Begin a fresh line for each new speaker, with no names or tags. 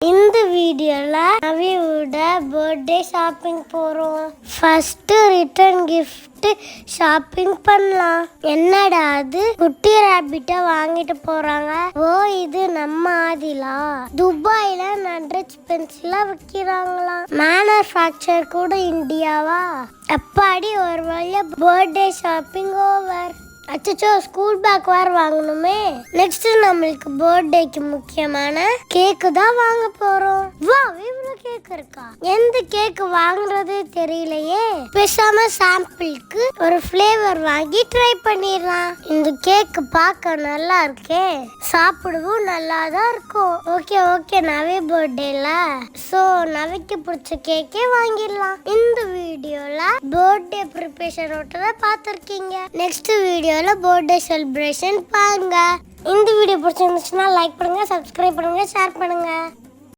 இந்த வீடியோல நவியோட birthday shopping போறோம். ஃபர்ஸ்ட் ரிட்டர்ன் கிஃப்ட் ஷாப்பிங் பண்ணலாம். என்னடா அது, குட்டி ராபிட்ட வாங்கிட்டு போறாங்க. ஓ, இது நம்ம ஆதிலா. துபாயில நட்ரஜ் பென்சிலா விற்கிறாங்களாம். மேனுஃபேக்சர் கூட இந்தியாவா? அப்பாடி, ஒரு வழியா பர்த்டே ஷாப்பிங் ஓவர். அச்சோ, ஸ்கூல் பேக் வேற வாங்கணுமே. நெக்ஸ்ட் நம்மளுக்கு பர்த்டேக்கு முக்கியமான கேக் தான் வாங்க போறோம். வா, இவ்வளவு கேக் இருக்கா? எந்த கேக் வாங்குறது தெரியலையே. பேசாம சாம்பிளுக்கு ஒரு ஃப்ளேவர் வாங்கி ட்ரை பண்ணிடலாம். இந்த கேக் பார்க்க நல்லா இருக்கே, சாப்பிடவும் நல்லா தான் இருக்கும். ஓகே, நவி பர்த்டேல சோ நவிக்கு பிடிச்ச கேக்கே வாங்கிடலாம். இந்த வீடியோல பர்த்டே ப்ரிப்பரேஷனோட பார்த்திருக்கீங்க. நெக்ஸ்ட் வீடியோல பர்த்டே செலிப்ரேஷன் பாருங்க. இந்த வீடியோ பிடிச்சிருந்துச்சுன்னா லைக் பண்ணுங்க, சப்ஸ்கிரைப் பண்ணுங்க, ஷேர் பண்ணுங்க.